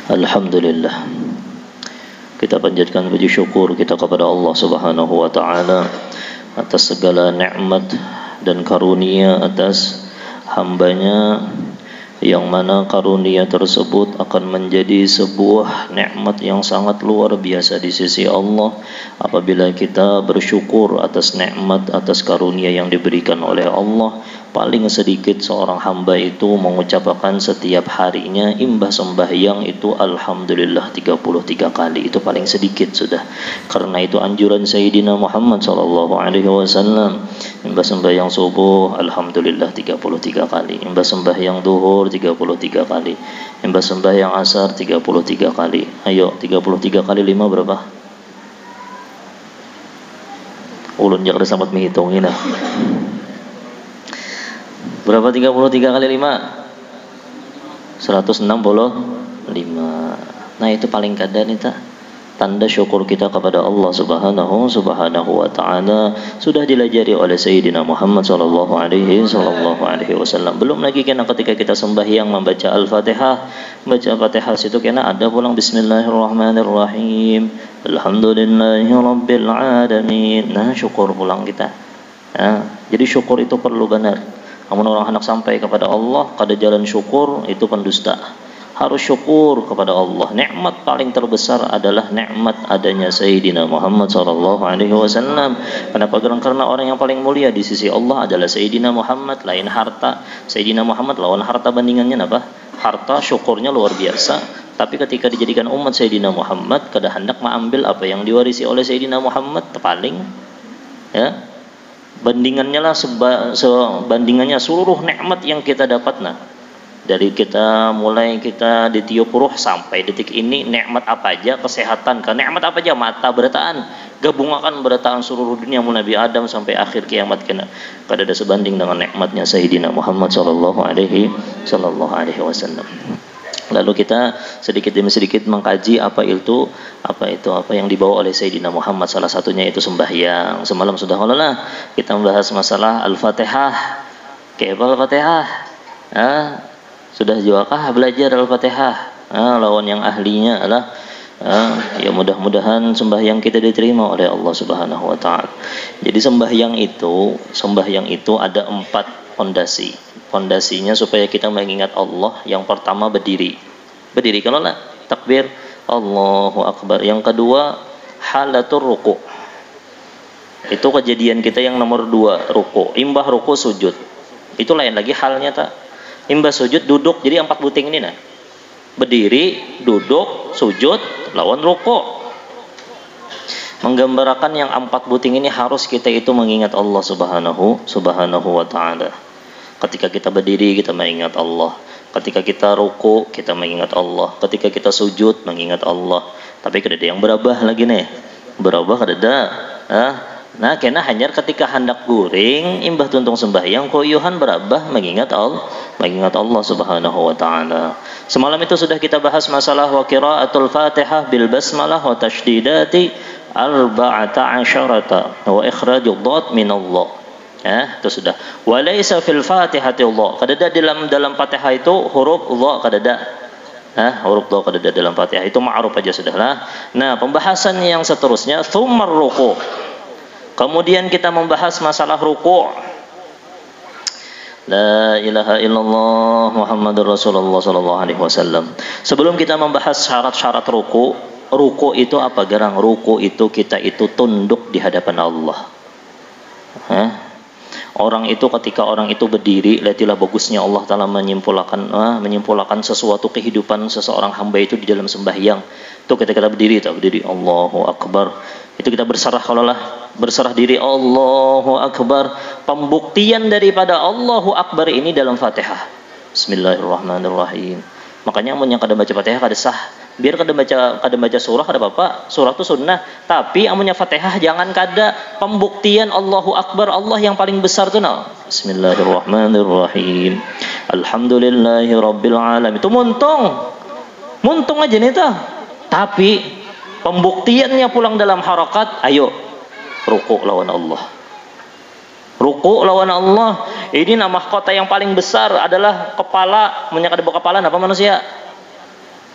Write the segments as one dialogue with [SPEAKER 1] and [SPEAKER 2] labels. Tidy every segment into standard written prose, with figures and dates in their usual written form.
[SPEAKER 1] Alhamdulillah, kita panjatkan puji syukur kita kepada Allah Subhanahu wa taala atas segala nikmat dan karunia atas hambanya, yang mana karunia tersebut akan menjadi sebuah nikmat yang sangat luar biasa di sisi Allah apabila kita bersyukur atas nikmat, atas karunia yang diberikan oleh Allah. Paling sedikit seorang hamba itu mengucapkan setiap harinya imbas sembahyang itu Alhamdulillah 33 kali. Itu paling sedikit sudah. Karena itu anjuran Sayyidina Muhammad SAW. Imbas sembahyang subuh Alhamdulillah 33 kali, imbas sembahyang duhur 33 kali, imbas sembahyang asar 33 kali. Ayo, 33 kali 5 berapa? Ulun jangan sempat menghitungin lah. Berapa 33 kali 5? 165. Nah itu paling kadang nih tanda syukur kita kepada Allah Subhanahu wa taala sudah dilajari oleh Sayyidina Muhammad sallallahu alaihi wasallam. Belum lagi kena ketika kita sembahyang membaca Al-Fatihah, baca Fatihah situ kena ada pulang Bismillahirrahmanirrahim, Alhamdulillahirabbil alamin. Nah, syukur pulang kita. Jadi syukur itu perlu benar. Namun orang hendak sampai kepada Allah kada jalan syukur itu pendusta. Harus syukur kepada Allah. Nikmat paling terbesar adalah nikmat adanya Sayyidina Muhammad SAW. Kenapa? Karena orang yang paling mulia di sisi Allah adalah Sayyidina Muhammad, lain harta. Sayyidina Muhammad lawan harta bandingannya apa? Harta syukurnya luar biasa. Tapi ketika dijadikan umat Sayyidina Muhammad, kada hendak mengambil apa yang diwarisi oleh Sayyidina Muhammad, paling bandingannya lah sebandingannya seluruh nikmat yang kita dapat. Dari kita mulai kita ditiup ruh sampai detik ini, nikmat apa aja, kesehatan kan, nikmat apa aja, mata berataan, gabungakan berataan seluruh dunia mulai Nabi Adam sampai akhir kiamat kena kada ada sebanding dengan nikmatnya Sayyidina Muhammad sallallahu alaihi wasallam. Lalu kita sedikit demi sedikit mengkaji apa yang dibawa oleh Sayyidina Muhammad. Salah satunya itu sembahyang. Semalam sudah kita membahas masalah Al-Fatihah. Al-Fatihah. Sudah juakah belajar Al-Fatihah? Lawan yang ahlinya adalah ya mudah-mudahan sembahyang kita diterima oleh Allah Subhanahu wa taala. Jadi sembahyang itu ada 4 fondasi. Fondasinya supaya kita mengingat Allah. Yang pertama berdiri kalau takbir Allahu Akbar. Yang kedua halatur ruku. Itu kejadian kita yang nomor 2, ruku. Imbah ruku sujud. Itu lain lagi halnya imbah sujud duduk. Jadi 4 buting ini berdiri, duduk, sujud, lawan ruku. Menggambarkan yang 4 buting ini harus kita itu mengingat Allah Subhanahu wa taala. Ketika kita berdiri kita mengingat Allah, ketika kita ruku kita mengingat Allah, ketika kita sujud mengingat Allah. Tapi kada ada yang berubah lagi berubah kada ada. Nah kena hanyar ketika hendak guring imbah tuntung sembahyang koyuhan berubah mengingat Allah Subhanahu wa taala. Semalam itu sudah kita bahas masalah wa qiraatul Fatihah bil basmalah wa tasydidati 14 wa ikhrajud dhat min Allah. Itu sudah. Walaysa fil Fatihati Allah. Kada ada dalam Fatihah itu huruf Allah kada ada. Huruf Allah kada ada dalam Fatihah. Itu ma'ruf aja sudahlah. Nah, pembahasan yang seterusnya tsumma ruku'. Kemudian kita membahas masalah ruku'. La ilaha illallah Muhammadur Rasulullah sallallahu alaihi wasallam. Sebelum kita membahas syarat-syarat ruku' itu apa garang? Ruku' itu kita itu tunduk di hadapan Allah. Orang itu ketika orang itu berdiri, lihatlah bagusnya Allah Ta'ala menyimpulkan sesuatu kehidupan seseorang hamba itu di dalam sembahyang. Itu ketika kita berdiri Allahu Akbar. Itu kita berserah diri Allahu Akbar. Pembuktian daripada Allahu Akbar ini dalam Fatihah. Bismillahirrahmanirrahim. Makanya amun yang kada baca Fatihah kada sah. Biar kada baca surah kada apa-apa. Surah itu sunnah. Tapi amunnya Fatihah jangan kada. Pembuktian Allahu Akbar, Allah yang paling besar tu Bismillahirrahmanirrahim. Alhamdulillahirabbil alamin. Itu muntung aja nih Tapi pembuktiannya pulang dalam harakat, ayo ruku' lawan Allah. Ruku' lawan Allah. Ini nama kota yang paling besar adalah kepala. Menyangka ada kepala apa manusia?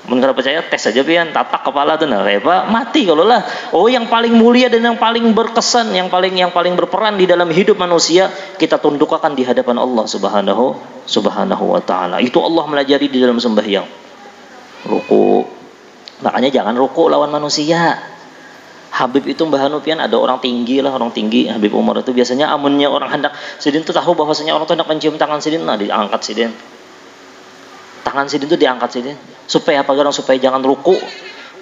[SPEAKER 1] Mun kada percaya tes aja pian, tatak kepala tuh nah apa mati kalau lah. Oh, yang paling mulia dan yang paling berkesan, yang paling berperan di dalam hidup manusia kita tundukkan di hadapan Allah Subhanahu wa taala. Itu Allah melajari di dalam sembahyang. Ruku. Makanya jangan ruku lawan manusia. Habib itu Mbah Hanu pian ada orang tinggi Habib Umar itu biasanya amunnya orang hendak sidin tuh tahu bahwasanya orang tuh hendak mencium tangan sidin, nah diangkat sidin. Tangan sidin itu diangkat sidin supaya apa garang supaya jangan ruku.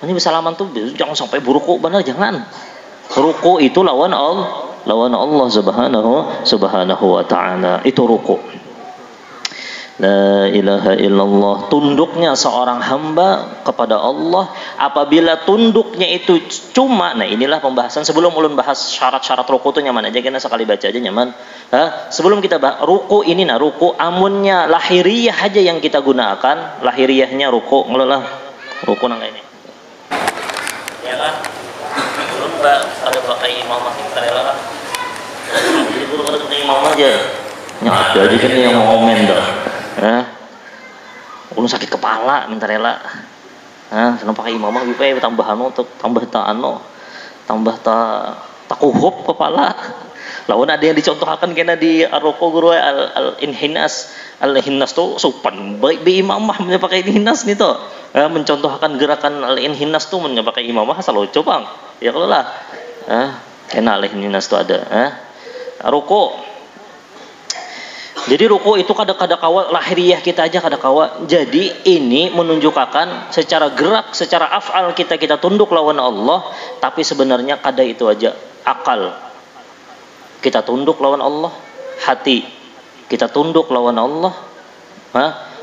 [SPEAKER 1] Ini salaman tuh jangan sampai buruku benar jangan. Ruku itu lawan Allah subhanahu wa taala. Itu ruku. La ilaha illallah. Tunduknya seorang hamba kepada Allah apabila tunduknya itu cuma, nah inilah pembahasan sebelum ulun bahas syarat-syarat ruku itu nyaman aja kena sekali baca aja nyaman. Sebelum kita bahas ruku ini, nah ruku amunnya lahiriah aja yang kita gunakan, lahiriahnya ruku ngelola ruku nang ini. Ya kan? Belum ada pakai imamah kita rela. Jadi guru kada pakai imamah aja. Nya ada aja kan yang ngomen dah. Ulun sakit kepala minta rela. Senang pakai imamah bipe tambah takuhub kepala. Lawan ada yang dicontohkan kena di aroko guru al-inhinas tuh sopan baik bi imamah pakai inhinas nih tuh. Mencontohkan gerakan al-inhinas tuh pakai imamah asal coba. Ya kalau lah. Kena al-inhinas tuh ada. Roko. Jadi ruku itu kada kawa lahiriah kita aja kada kawa. Jadi ini menunjukkan secara gerak, secara af'al kita tunduk lawan Allah, tapi sebenarnya kada itu aja. Akal kita tunduk lawan Allah, hati kita tunduk lawan Allah,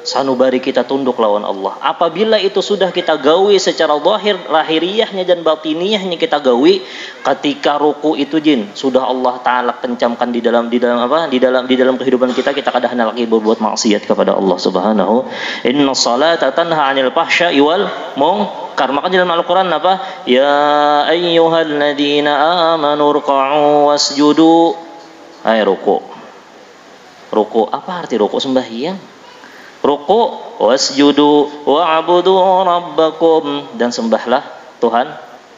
[SPEAKER 1] sanubari kita tunduk lawan Allah. Apabila itu sudah kita gawi secara zahir, lahiriahnya dan batiniahnya kita gawi, ketika ruku itu jin sudah Allah taala kencamkan di dalam kehidupan kita kada hendak lagi berbuat maksiat kepada Allah Subhanahu. Inna salata tanha 'anil fahsya'i wal munkar. Maka dalam Al-Qur'an apa? Ya ayyuhalladzina amanu ruk'u wasjudu. Ruku. Ruku apa arti ruku? Sembahyang. Ruku wasjudu wa'budu rabbakum, dan sembahlah Tuhan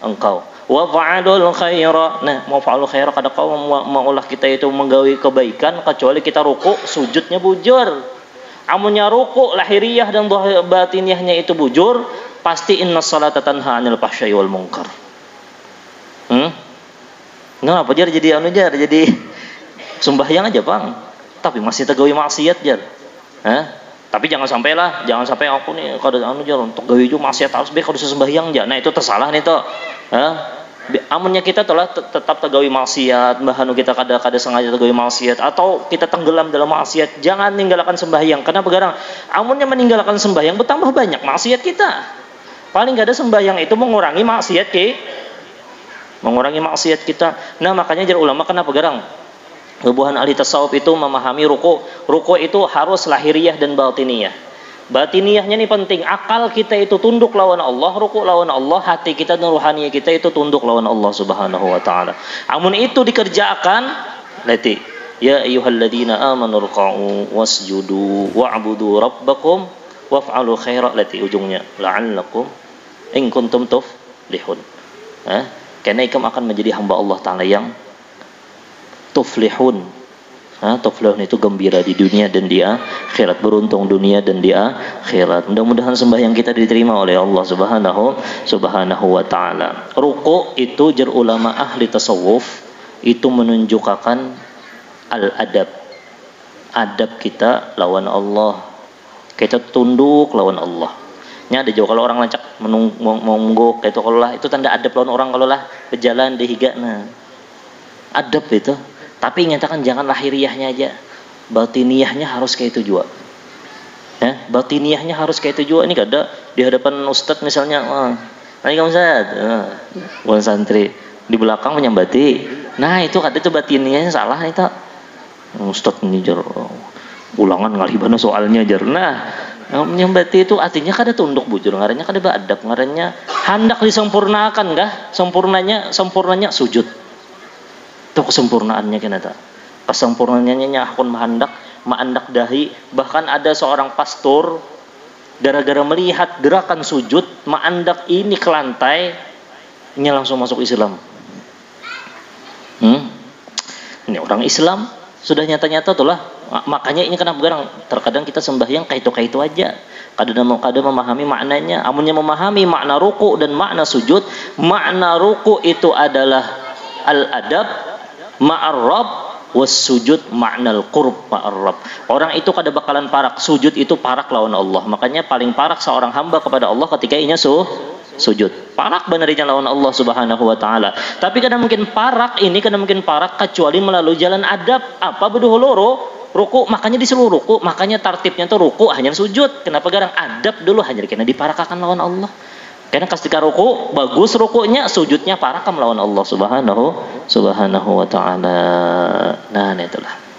[SPEAKER 1] engkau. Wa fa'alul khaira. Nah, mau fa'alul khaira kada kau maulah kita itu menggawi kebaikan kecuali kita ruku sujudnya bujur. Amunnya ruku lahiriah dan batiniahnya itu bujur, pasti inna salata tanha 'anil fahsya'i wal munkar. Nah, apa jar jadi jadi sembahyang aja, Bang. Tapi masih tergawi maksiat jar. Tapi jangan sampai aku nih kada jar untuk gawe itu maksiat harus be kada sembahyang jar. Nah, itu tersalah nih toh. Amunnya kita telah tetap tergawi maksiat, bahanu kita kada sengaja tergawi maksiat atau kita tenggelam dalam maksiat, jangan ninggalkan sembahyang. Kenapa garang? Amunnya meninggalkan sembahyang bertambah banyak maksiat kita. Paling gak ada sembahyang itu mengurangi maksiat kita. Nah, makanya jar ulama kenapa garang? Hubungan ahli tasawuf itu memahami ruku itu harus lahiriah dan batiniyah. Batiniyahnya ini penting. Akal kita itu tunduk lawan Allah, ruku lawan Allah, hati kita dan ruhaniyah kita itu tunduk lawan Allah Subhanahu wa taala. Amun itu dikerjakan, lati ya ayyuhalladzina amanu ruk'u wasjudu wa'budu rabbakum waf'alu khaira, lati ujungnya la'allakum in kuntum tuflihun. Karena ikam akan menjadi hamba Allah taala yang tuflihun. Tuflihun itu gembira di dunia dan di akhirat, beruntung dunia dan di akhirat. Mudah-mudahan sembahyang kita diterima oleh Allah Subhanahu wa taala. Ruku itu jar ulama ahli tasawuf itu menunjukkan al-adab. Adab kita lawan Allah. Kita tunduk lawan Allah. Nya ada jauh kalau orang lancak menungguk itu kalau lah itu tanda adab lawan orang kalau lah berjalan di higana. Adab itu. Tapi nyatakan jangan lahiriahnya aja, batiniyahnya harus kayak itu juga. Batiniyahnya harus kayak itu juga. Ini kada di hadapan ustadz misalnya, Assalamualaikum Ustaz, bukan santri di belakang menyambati. Nah itu kada itu batiniyahnya salah itu. Ustadz ini jar ulangan ngalibana soalnya jar. Nah menyambati itu artinya kada tunduk bujur, ngarannya kada beradab, ngarannya hendak disempurnakan kah? Sempurnanya sujud. Itu kesempurnaannya kenapa? Kesempurnaannya akun maandak dahi. Bahkan ada seorang pastor gara-gara melihat gerakan sujud ma'andak ini ke lantai, ini langsung masuk Islam. Ini orang Islam sudah nyata-nyata tuh lah. Makanya ini kenapa terkadang kita sembahyang kayak itu aja. Kadang memahami maknanya. Amunnya memahami makna ruku dan makna sujud. Makna ruku itu adalah al-adab ma'ar Rabb, was sujud ma'nal qurb ma'ar Rabb. Orang itu kada bakalan parak. Sujud itu parak lawan Allah. Makanya paling parak seorang hamba kepada Allah ketika inya sujud. Parak benarnya lawan Allah Subhanahu wa taala. Tapi kadang mungkin parak kecuali melalui jalan adab. Apa beduh loro? Ruku, makanya disuruh ruku, makanya tartibnya tuh ruku hanya sujud. Kenapa garang adab dulu hanya kena diparakakan lawan Allah. Karena ketika ruku bagus rukunya, sujudnya parakam lawan Allah Subhanahu wa taala. Nah, itulah.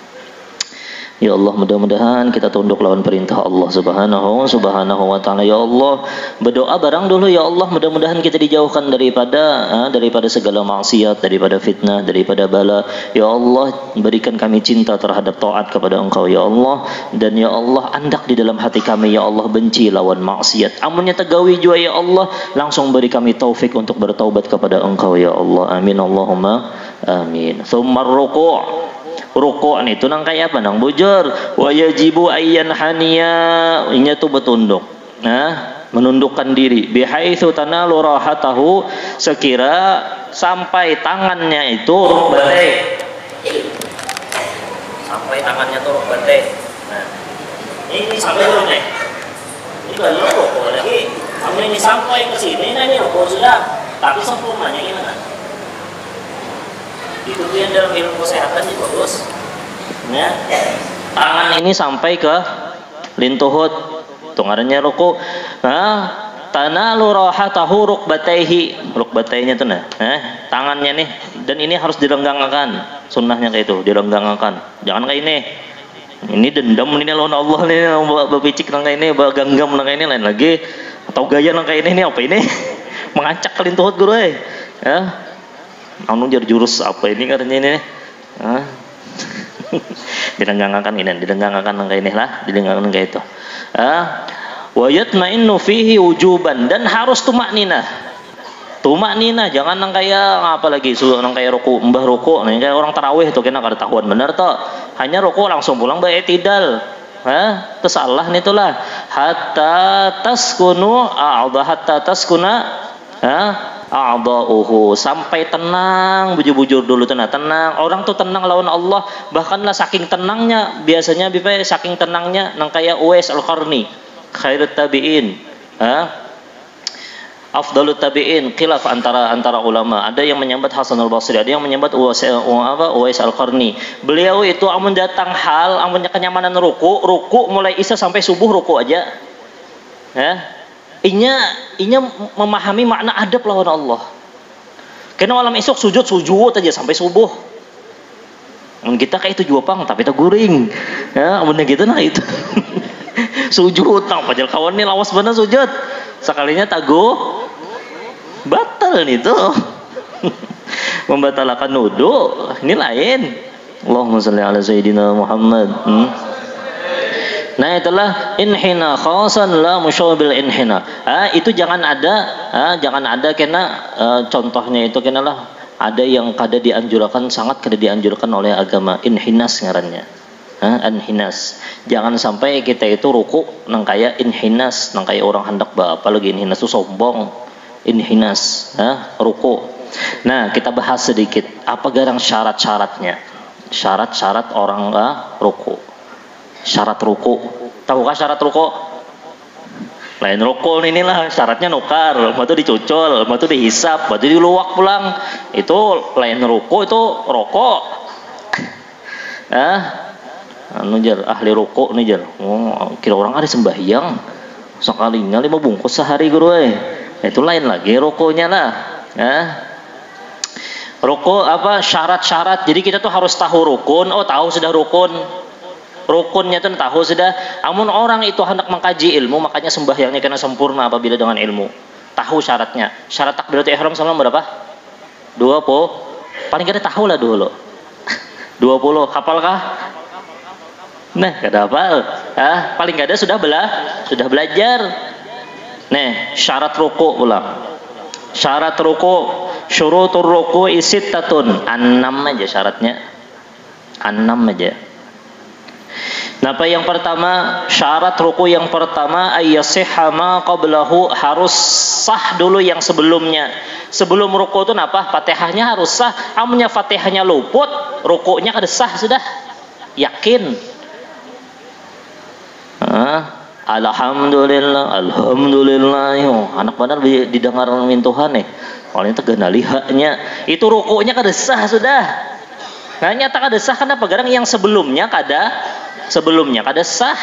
[SPEAKER 1] Ya Allah, mudah-mudahan kita tunduk lawan perintah Allah Subhanahu wa taala. Ya Allah, berdoa barang dulu ya Allah, mudah-mudahan kita dijauhkan daripada segala maksiat, daripada fitnah, daripada bala. Ya Allah, berikan kami cinta terhadap taat kepada Engkau ya Allah, dan ya Allah andak di dalam hati kami ya Allah benci lawan maksiat. Amunnya tegawi jua ya Allah, langsung beri kami taufik untuk bertaubat kepada Engkau ya Allah. Amin Allahumma amin. Tsumma ruku'. Ruku' itu nang kayak apa nang bujur, wa yajibu ayyan haniya, inya tuh bertunduk, menundukkan diri, bihaitsu tanalu rahatahu, sekira sampai tangannya itu rukbatai, sampai tangannya tuh rukbatai. Nah, ini sampai dulu nih, ini baru ruku' lagi, kamu ini sampai ke sini, nah ini ruku' sudah, tapi sempurnanya gimana? Itu yang dalam ilmu kesehatan itu bagus. Ya. Tangan ini sampai ke lintuhut. Tungarannya ruku. Tanalu rahatahu rukbataihi. Rukbatainya tuh tangannya nih, dan ini harus direnggangkan. Sunnahnya kayak itu, direnggangkan. Jangan kayak ini. Ini dendam ini lawan Allah nih, bapicik nang kayak ini, baganggam nang kayak ini lain lagi. Atau gaya nang kayak ini apa ini? Mengacak ke lintuhut guru ya. Anu jar jurus apa ini katanya ini didengangakan kayak ini lah, didengangakan kayak itu. Wa yatma'innu fihi wujuban, dan harus tumakninah, jangan nang kayak apa lagi nang kayak ruku mbah ruku nih kayak orang tarawih tuh kena kada tahuan bener toh, hanya ruku langsung pulang bae tidal. Tersalah nih itulah hatta taskuna a'dha'uhu, sampai tenang, bujur-bujur dulu tenang. Orang tuh tenang lawan Allah, bahkanlah saking tenangnya, biasanya saking tenangnya nang kayak Uwais Al-Qarni, khairut tabi'in, afdalut tabi'in, khilaf antara ulama. Ada yang menyambat Hasan Al-Basri, ada yang menyambat Uwais Al-Qarni. Beliau itu amun datang hal, amunnya kenyamanan ruku mulai isya sampai subuh ruku aja. Inya memahami makna adab lawan Allah. Karena malam esok sujud aja sampai subuh. Mun kita kayak itu juapang tapi tak guring. Ya, amunnya gitu nah itu. Sujud tang pajal kawan nih lawas bener sujud. Sekalinya tago batal nih tuh. Membatalkan wudu, ini lain. Allahumma shalli ala sayyidina Muhammad. Nah itulah inhina khasan la musyabil inhina. Itu jangan ada kena contohnya itu kenalah ada yang kada dianjurkan, sangat kada dianjurkan oleh agama. Inhinas ngarannya. Inhinas. Jangan sampai kita itu ruku nang kaya inhinas, nang kaya orang hendak apa lagi inhinas itu sombong. Inhinas, ruku. Nah, kita bahas sedikit apa garang syarat-syaratnya. Syarat-syarat orang ruku. Syarat ruku, tahukah syarat ruku? Lain ruku inilah syaratnya nukar, batu dicucul, batu dihisap, batu diluwak pulang. Itu lain ruku, itu rokok. Anu jar ahli ruku nih jar. Kira orang ada sembahyang sekalinya 5 bungkus sehari guru Itu lain lagi rukunya lah. Ruku apa syarat-syarat. Jadi kita tuh harus tahu rukun. Tahu sudah rukun. Rukunnya itu tahu sudah. Amun orang itu hendak mengkaji ilmu, makanya sembahyangnya kena sempurna apabila dengan ilmu. Tahu syaratnya. Syarat takbiratul ihram sama berapa? 20. Paling kada tahu lah dulu. 20. Hafalkah? Nah, kada hafal. Paling kada sudah belajar. Nah, syarat ruku pula. Syarat ruku, syurutur ruku sittatun. 6 aja syaratnya. 6 aja. Nah, apa yang pertama? Syarat ruku yang pertama ayyasihha ma qablahu, harus sah dulu yang sebelumnya. Sebelum ruku itu apa? Fatihahnya harus sah. Amunnya Fatihahnya luput, rukunya kada sah sudah. Yakin. Alhamdulillah, alhamdulillah. Anak benar didengar mintuhan nih. Kalau itu gana lihanya, itu rukunya kada sah sudah. Nah, nyata kada sah kenapa? Garang yang sebelumnya kada sah.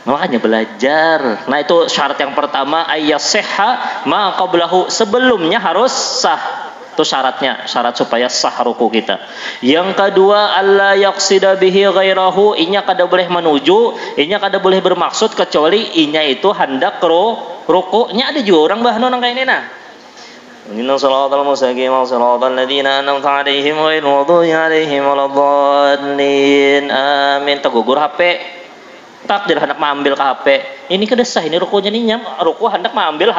[SPEAKER 1] Makanya belajar. Nah, itu syarat yang pertama ayyasihha ma qablahu, sebelumnya harus sah. Itu syaratnya, syarat supaya sah ruku kita. Yang kedua, alla yaqsida bihi ghairahu, inya kada boleh menuju, inya kada boleh bermaksud kecuali inya itu hendak rukunya. Ada juga orang bahno nang kayak ini nah. Inna salatal mustaqim wa salatal ladzina an'amta 'alaihim ghairil maghdubi 'alaihim waladdallin. Amin. Tegugur HP. Tak dia hendak mengambil ke HP. Ini kada sah, ini rukunya nih nyam, ruku hendak mengambil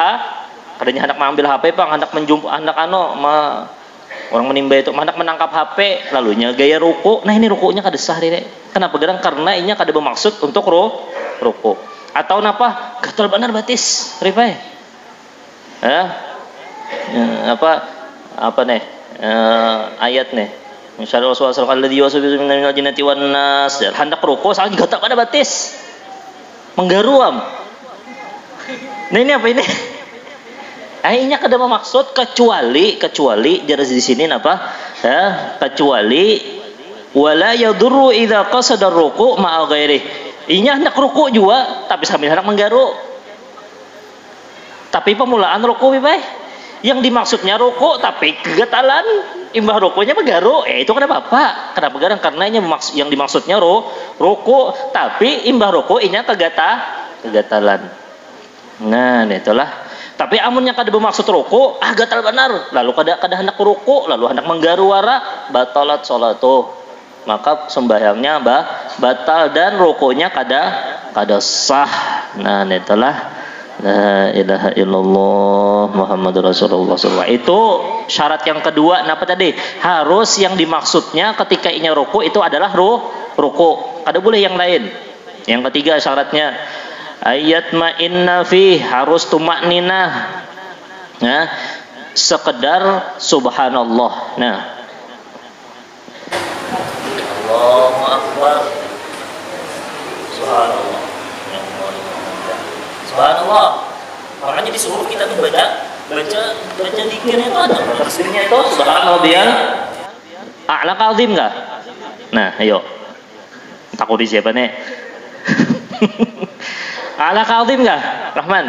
[SPEAKER 1] kadanya hendak mengambil HP, Bang, hendak menjumpa, hendak orang menimba itu hendak menangkap HP, lalunya gaya ruku. Nah, ini rukunya kada sah deh. Kenapa? Karena ini kada bermaksud untuk ruku. Atau napa? Gatal benar batis, ripai. Apa nih? Ayat nih. Insyaallah waswasul alladzi yuwaswisu minal jinnati wan nas. Hendak ruku saking gatal pada batis. Menggaruam. Nah, ini apa ini? Akhirnya kada bermaksud kecuali jadi di sini apa? Kecuali wala yadurru idza qasada ruku' ma'a ghairi. Inya hendak ruku' juga tapi sambil hendak menggaru. Tapi pemulaan ruku' baik. Yang dimaksudnya ruku' tapi kegatalan, imbah ruku'nya menggaru. Itu kada apa-apa. Kenapa? Karena yang dimaksudnya ruku' tapi imbah ruku' inya kegatalan. Nah, itulah. Tapi amunnya kada bermaksud ruku, gatal benar. Lalu kada hendak ruku, lalu hendak menggaru wara, batalat sholatuh. Maka sembahyangnya batal dan rukunya kada sah. Nah, itulah la ilaha illallah Muhammadur Rasulullah SAW. Itu syarat yang kedua. Apa tadi? Harus yang dimaksudnya ketika inya ruku itu adalah ruku. Kada boleh yang lain. Yang ketiga syaratnya ayat ma'inna fi, harus tumakninah. Nah, sekedar subhanallah. Nah, Allahu akbar, subhanallah, subhanallah. Makanya disuruh kita tuh baca dikirnya itu ada tafsirnya itu subhanallah biar a'la azim enggak? Nah, ayo. Takut di siapa nih? Ala azim enggak, Rahman?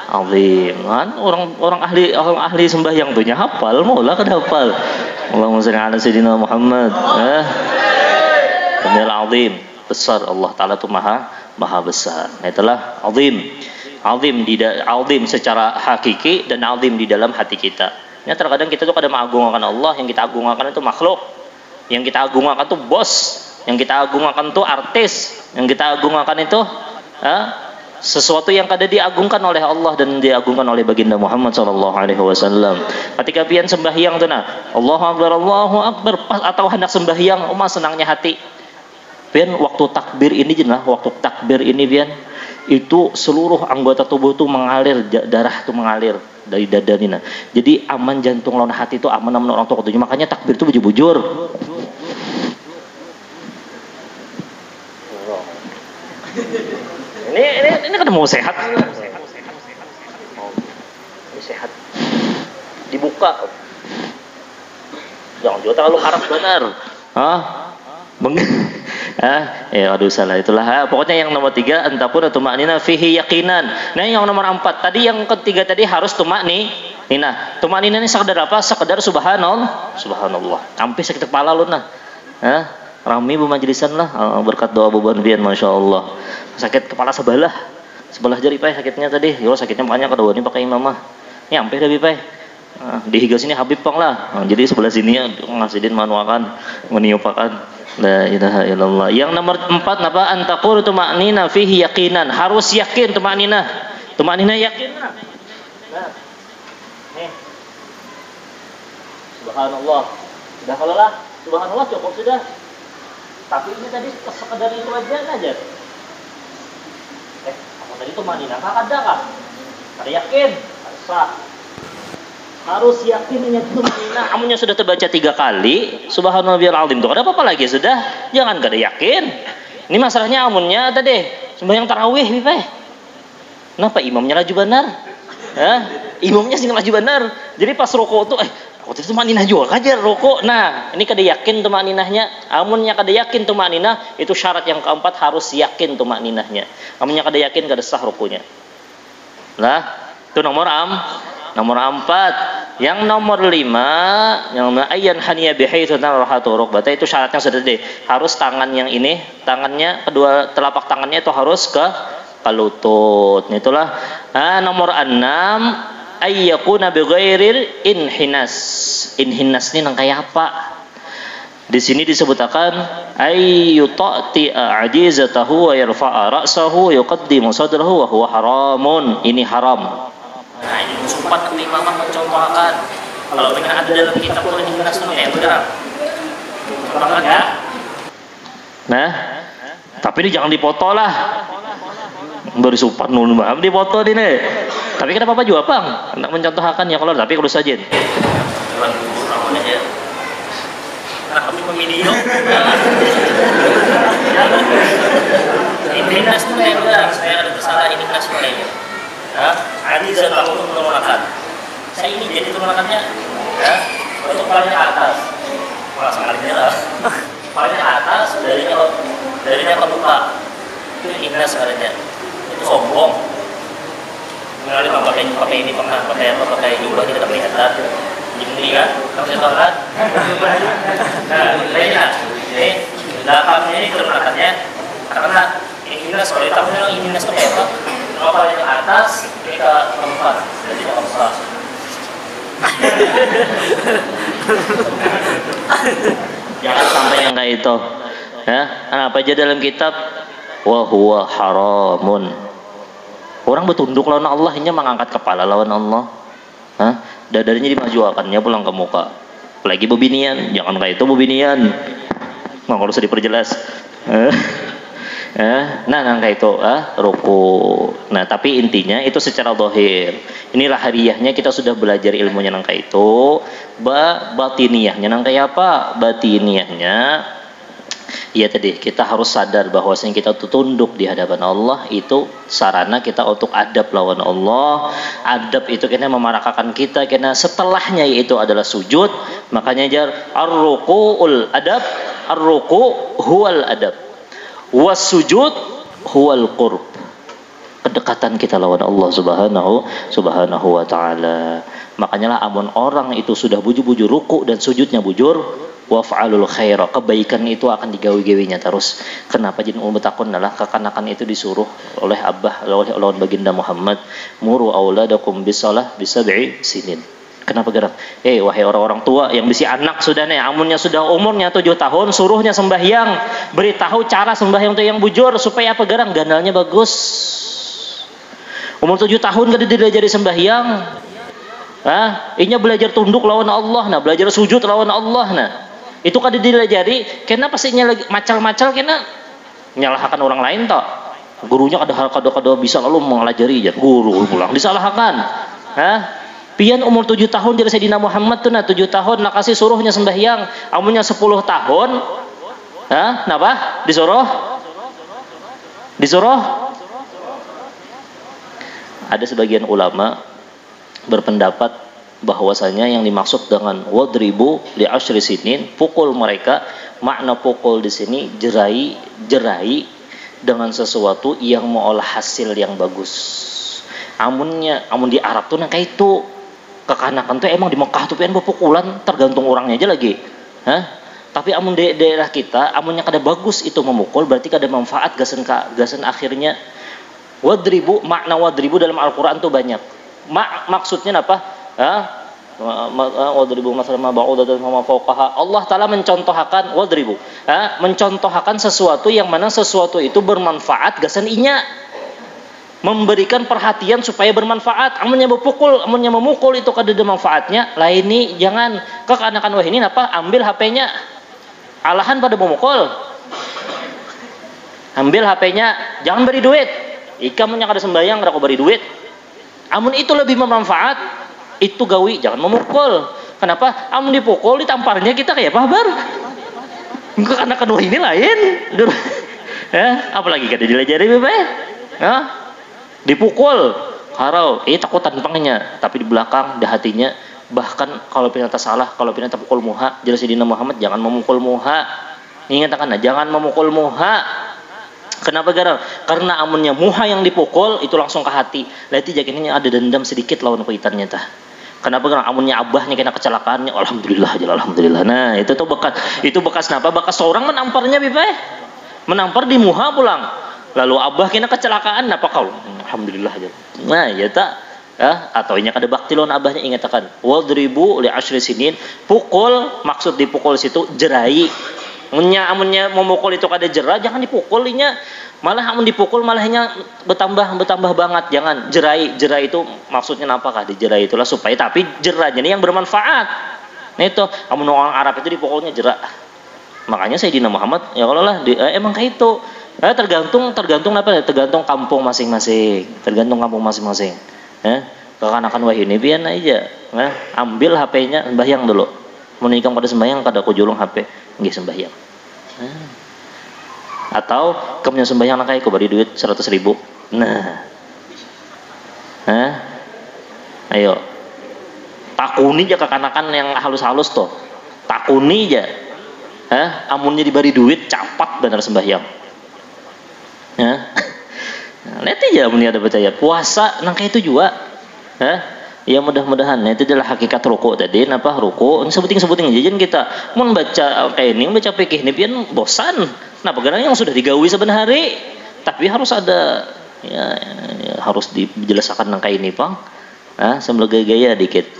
[SPEAKER 1] Azim kan orang ahli sembahyang tuhnya hafal, maulah kada hafal. Allahumma shalli ala sayyidina Muhammad. Benar azim, besar Allah Taala itu maha besar. Nah, itulah azim. Azim secara hakiki dan azim di dalam hati kita. Ya, terkadang kita tuh kadang mengagungkan Allah, yang kita agungkan itu makhluk. Yang kita agungkan itu bos. Yang kita agungkan itu artis, yang kita agungkan itu sesuatu yang kada diagungkan oleh Allah dan diagungkan oleh baginda Muhammad SAW. Ketika pian sembahyang tu nah, Allahu Akbar, pas atau hendak sembahyang, senangnya hati. Pian waktu takbir ini pian itu seluruh anggota tubuh tu mengalir, darah tu mengalir dari dada nina. Jadi aman jantung lawan hati itu aman orang tua tujuh. Makanya takbir tu bujur-bujur. Ini kan mau sehat. Ini sehat. Dibuka. Jangan juga terlalu harap benar. Aduh salah itulah. Pokoknya yang nomor 3 antapun tumaknina fihi yakinan. Nah, yang nomor 4 tadi, yang ketiga tadi harus tumaknina. Tumaknina ini sekedar apa? Sekedar subhanallah. Sampai sakit kepala lu nah. Rami bermajlisan lah, berkat doa beban pian, masya Allah. Sakit kepala sebelah jari pai sakitnya tadi. Yo sakitnya makanya kedua ini pakai imamah. Nyampe dah pai. Di higa sini Habib Pang lah. Jadi sebelah sini ngasidin manuakan, meniupakan. La ilaha illallah. Yang nomor 4 apa? Antaqul tuma'nina fihi yaqinan. Harus yakin tuma'nina. Tuma'nina yakin. Nah. Nih. Subhanallah. Sudah kalau lah. Subhanallah cukup sudah. Tapi ini tadi sekedar itu aja. Apa tadi tuma'nina? Ada kah? Ada yakin? Harus sah. Harus yakin ini tumanina. Amunnya sudah terbaca 3 kali, subhanallahil azim. Tuh ada apa lagi sudah? Jangan kada yakin. Ini masalahnya amunnya tadi sembahyang tarawih pipe. Kenapa imamnya laju benar? Imamnya sing laju benar. Jadi pas rukuk tuh waktu itu tumaninah juga aja rukuk. Nah, ini kada yakin tumaninahnya. Amunnya kada yakin tumaninah, itu syarat yang keempat harus yakin tumaninahnya. Amunnya kada yakin kada sah rukunya. Lah, itu nomor 4. Yang nomor 5, yang ayyan haniya bihaitsu narahatu rukbata, itu syaratnya sudah deh. Harus tangan yang ini, tangannya kedua telapak tangannya itu harus ke lutut. Itulah. Nomor 6, ayyakuna bighairil inhinas. Inhinas ini nang kayak apa? Di sini disebutkan ayyutati ajizatahu wa yarfa'a ra'sahu yuqaddimu sadrahu wa huwa haramun. Ini haram. Nah, ini sempat kelima mencontohkan. Kalau dengan ada dalam kitab Quran Indonesia benar. Contohkan ya. Nah, tapi ini jangan dipoto lah. Baru supat nun bang, dipoto ini. Tapi kenapa apa juga bang? Hendak mencontohkan ya kalau tapi kalau saja. Tuhan namanya ya. Nah, kami memilih. Ini nas itu yang benar. Saya ada salah ini nas ini. Azizah tahu menurunkan. Saya ini jadi turunannya untuk palanya atas. Wah, sekalinya lah. Palanya atas darinya kebuka. Itu indah sebenarnya. Itu sombong. Mengenali pakai ini pakai jubah tidak kelihatan. Ini kan, kamu tahu kan? Nah, lainnya. Ini belakangnya ini turunannya karena ini indah soalnya tahu ini indah seperti apa? Kalau yang atas ini ke keempat, jadi keempat. Jangan sampai yang kayak itu. Ya, apa aja dalam kitab wa huwa haramun. Orang bertunduk lawan Allah, hanya mengangkat kepala lawan Allah. Dadanya dimajuakannya pulang ke muka. Apalagi bebinian, jangan kayak itu bebinian. Nggak usah diperjelas. Nah kayak itu ruku. Nah tapi intinya itu secara zahir. Inilah hariyahnya kita sudah belajar ilmunya nang kayak itu. Batiniyahnya nang kayak apa? Batiniyahnya ya tadi kita harus sadar bahwasanya kita tunduk di hadapan Allah itu sarana kita untuk adab lawan Allah. Adab itu kena memarakakan kita, kena setelahnya yaitu adalah sujud. Makanya jar ar-ruku'ul adab, ar-ruku' huwal adab. Was-sujud huwal qurb. Kedekatan kita lawan Allah subhanahu wa ta'ala. Makanya lah amun orang itu sudah bujur-bujur ruku dan sujudnya bujur, waf'alul khaira, kebaikan itu akan digawi-gawinya terus. Kenapa jin umutakun adalah kekanakan itu disuruh oleh Abah, oleh baginda Muhammad, muru auladakum bisalah bisab'i sinin. Kenapa gerak? Wahai orang-orang tua yang bisi anak sudah nih, amunnya sudah umurnya 7 tahun, suruhnya sembahyang, beritahu cara sembahyang untuk yang bujur supaya apa gerang gandalnya bagus. Umur 7 tahun gak diajari sembahyang. Inya belajar tunduk lawan Allah, nah belajar sujud lawan Allah, nah itu kan diajari. Kenapa sih lagi macal-macal kena menyalahkan orang lain toh? Gurunya kada bisa lalu mengelajari guru pulang disalahkan. Pian umur 7 tahun jadi Sayyidina Muhammad tuh 7 tahun nak kasih suruhnya sembahyang. Amunnya 10 tahun, kenapa? Disuruh? Ada sebagian ulama berpendapat bahwasanya yang dimaksud dengan wadribu li asyri sinin, pukul mereka, makna pukul di sini jerai dengan sesuatu yang mengolah hasil yang bagus. Amun di Arab tuh kayak itu. Kekanakan tuh emang di Mekah tuh pengen berpukulan, tergantung orangnya aja lagi. Tapi amun di daerah kita, amunnya kada bagus itu memukul, berarti kada manfaat gasan akhirnya. Makna wadribu dalam Al-Quran tuh banyak. Maksudnya apa? wadribu masalan ma ba'udatan ma fawqaha. Allah taala mencontohakan wadribu, mencontohakan sesuatu yang mana sesuatu itu bermanfaat gasan inya, memberikan perhatian supaya bermanfaat. Amunnya memukul itu kada ada manfaatnya. Lah ini jangan kekanakan wah ini apa ambil HP-nya. Alahan pada memukul. Ambil HP-nya, jangan beri duit. Ika mun kada sembahyang kada beri duit. Amun itu lebih bermanfaat, itu gawi, jangan memukul. Kenapa? Amun dipukul ditamparnya kita kayak apa bar? Kekanakan wah ini lain. Apalagi kada dilajari bebek. Dipukul harau takut tampangnya, tapi di belakang di hatinya bahkan kalau pinata salah, kalau pinata pukul muha, jelas dina Muhammad jangan memukul muha. Ingatkan jangan memukul muha. Kenapa gara? Karena amunnya muha yang dipukul itu langsung ke hati. Berarti jakinnya ada dendam sedikit lawan kuitannya tah. Kenapa gara? Amunnya abahnya kena kecelakaannya, alhamdulillah aja alhamdulillah. Nah, itu tuh bekas napa? Bekas seorang menamparnya bibay. Menampar di muha pulang. Lalu abah kena kecelakaan apa kau? Alhamdulillah aja. Nah, ya tak atau nya kada bakti lawan abahnya ingatakan. Wadribu li asyri sinin. Pukul, maksud dipukul situ jerai. Amunnya memukul itu kada jera, jangan dipukulinya. Malah amun dipukul malahnya bertambah banget. Jangan jerai itu maksudnya apakah dijerai itulah supaya tapi jeranya ini yang bermanfaat. Nah itu amun orang Arab itu dipukulnya jera. Makanya Sayyidina Muhammad ya kalau lah emang kayak itu. Tergantung apa? Tergantung kampung masing-masing. Kekanakan wah ini biar aja. Ambil HP-nya, sembahyang dulu. Menikam pada sembahyang kada kujulung HP, nggih sembahyang. Atau kemudian sembahyang nakai ku beri duit 100.000. Nah. Ayo. Takuni aja kekanakan yang halus-halus tuh. Takuni aja. Amunnya diberi duit capat benar sembahyang. Lihat aja amunnya ada percaya puasa nangka itu juga. Ya mudah-mudahan itu adalah hakikat ruku tadi. Napa ruku? Sebuting jajan kita mun baca kayak ini, baca fikih ini pian bosan. Napa karena yang sudah digawi sebenarnya. Tapi harus ada ya harus dijelaskan nangka ini, Pang. Sambil gaya-gaya dikit.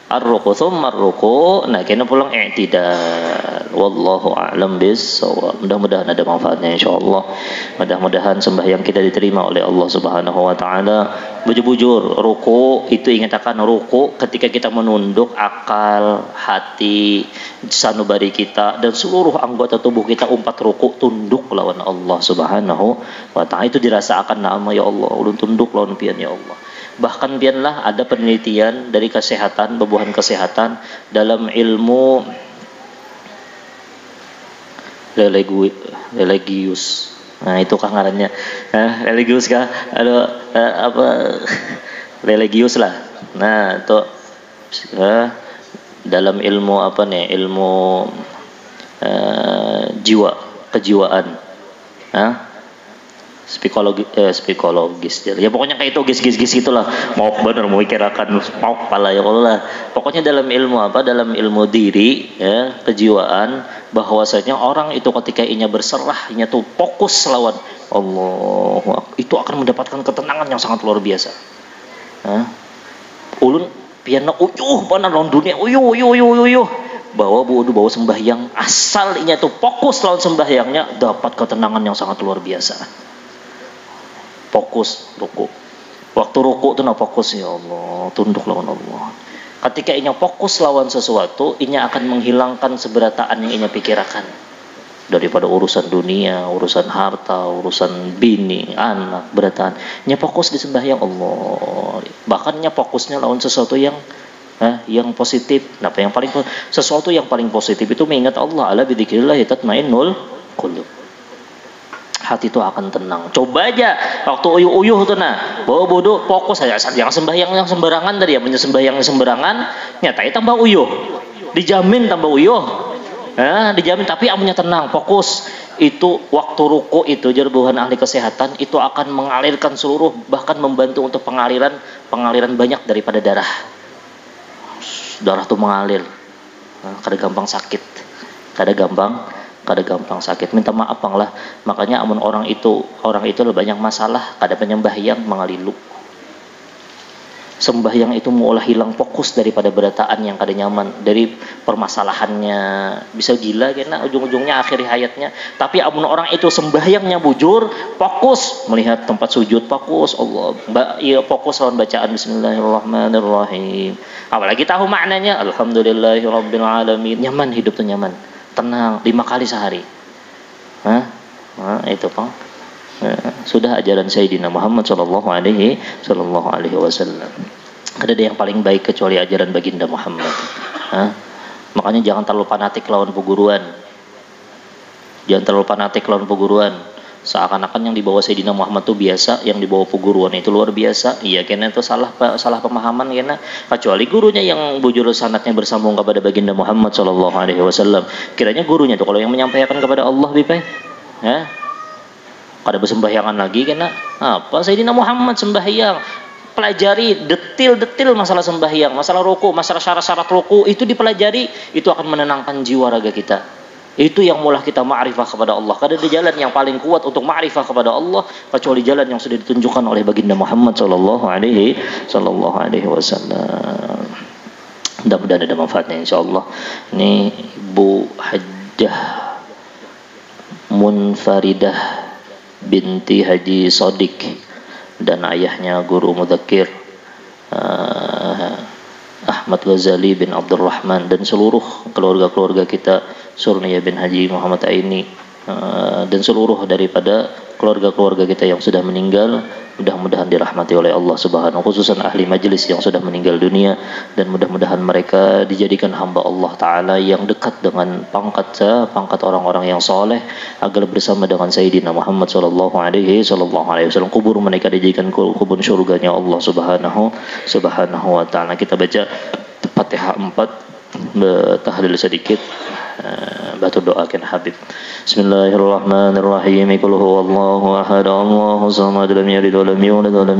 [SPEAKER 1] Ar-ruku tsumma ar-ruku. Nah, kena pulang i'tidal. Wallahu a'lam bis-shawab. Mudah-mudahan ada manfaatnya insyaallah. Mudah-mudahan sembahyang kita diterima oleh Allah Subhanahu wa taala. Bujur-bujur ruku itu ingatakan ruku ketika kita menunduk akal, hati, sanubari kita dan seluruh anggota tubuh kita umpat ruku tunduk lawan Allah Subhanahu wa taala. Itu dirasakan nama ya Allah, ulun tunduk lawan pian ya Allah. Bahkan biarlah ada penelitian dari kesehatan, bebuhan kesehatan dalam ilmu religius. Nah itu kah ngarannya? Religius kah? Religius lah. Nah itu dalam ilmu apa nih? Ilmu kejiwaan. Psikologis ya pokoknya kayak itu gis itulah mau bener mau ikirakan mau pala ya kalau lah pokoknya dalam ilmu diri ya kejiwaan bahwasanya orang itu ketika inya berserah inya tuh fokus lawan Allah itu akan mendapatkan ketenangan yang sangat luar biasa. Ulun piana benar lawan dunia bawa sembahyang asal inya tuh fokus lawan sembahyangnya dapat ketenangan yang sangat luar biasa. Fokus ruku. Waktu ruku itu fokus ya Allah, tunduk lawan Allah. Ketika inya fokus lawan sesuatu, inya akan menghilangkan seberataan yang inya pikirkan. Daripada urusan dunia, urusan harta, urusan bini, anak, berataan. Inya fokus di sembahyang Allah. Bahkan inya fokusnya lawan sesuatu yang positif. Nah, sesuatu yang paling positif itu mengingat Allah. Ala bidzikrillah tatmainnul qulub. Hati itu akan tenang. Coba aja waktu uyuh tuh bawa bodoh fokus aja jangan sembahyang yang sembarangan tadi ya, sembahyang yang sembarangan nyatai tambah uyuh. Dijamin tambah uyuh. Dijamin tapi amunnya tenang, fokus. Itu waktu ruku itu jarbuhan ahli kesehatan itu akan mengalirkan seluruh bahkan membantu untuk pengaliran banyak daripada darah. Darah tuh mengalir. Kada gampang sakit. Kada gampang sakit. Minta maaf Bang lah. Makanya amun orang itu banyak masalah kada penyembahyang mengalilu. sembahyang itu mulai hilang fokus daripada berataan yang kada nyaman, dari permasalahannya, bisa gila kena ujung-ujungnya akhir hayatnya. Tapi amun orang itu sembahyangnya bujur, fokus melihat tempat sujud, fokus Allah, iya fokus lawan bacaan bismillahirrahmanirrahim. Apalagi tahu maknanya, alhamdulillahirabbil alamin, nyaman, hidup tuh nyaman, tenang 5 kali sehari. Itu Pak. Sudah ajaran Sayyidina Muhammad sallallahu alaihi wasallam. Tidak ada yang paling baik kecuali ajaran baginda Muhammad. Makanya jangan terlalu fanatik lawan peguruan. Jangan terlalu fanatik lawan peguruan. Seakan-akan yang dibawa Sayyidina Muhammad itu biasa, yang dibawa peguruan itu luar biasa. Iya, karena itu salah pemahaman karena kecuali gurunya yang bujur sanadnya bersambung kepada baginda Muhammad sallallahu alaihi wasallam. Kiranya gurunya itu kalau yang menyampaikan kepada Allah bipai. Kada bersembahyangan lagi kena apa Sayyidina Muhammad sembahyang, pelajari detil-detil masalah sembahyang, masalah ruku, masalah syarat-syarat ruku itu dipelajari, itu akan menenangkan jiwa raga kita. Itu yang mulai kita ma'rifah kepada Allah. Kada ada jalan yang paling kuat untuk ma'rifah kepada Allah kecuali jalan yang sudah ditunjukkan oleh baginda Muhammad sallallahu alaihi wasallam. Mudah-mudahan ada manfaatnya insyaallah. Ini Bu Hajjah Munfaridah binti Haji Sodik dan ayahnya guru mudzakir Ahmad Ghazali bin Abdurrahman dan seluruh keluarga-keluarga kita, Surniya bin Haji Muhammad Aini, dan seluruh daripada keluarga-keluarga kita yang sudah meninggal, mudah-mudahan dirahmati oleh Allah Subhanahu, khususan ahli majlis yang sudah meninggal dunia, dan mudah-mudahan mereka dijadikan hamba Allah Ta'ala yang dekat dengan pangkat orang-orang yang soleh, agar bersama dengan Sayyidina Muhammad sallallahu alaihi wasallam kubur mereka dijadikan kubur surganya Allah Subhanahu wa Ta'ala. Kita baca Fatihah 4, tahlil sedikit, batu doakan Habib. Bismillahirrahmanirrahim. Qul huwallahu ahad, Allahus samad, lam yalid wa lam yulad wa lam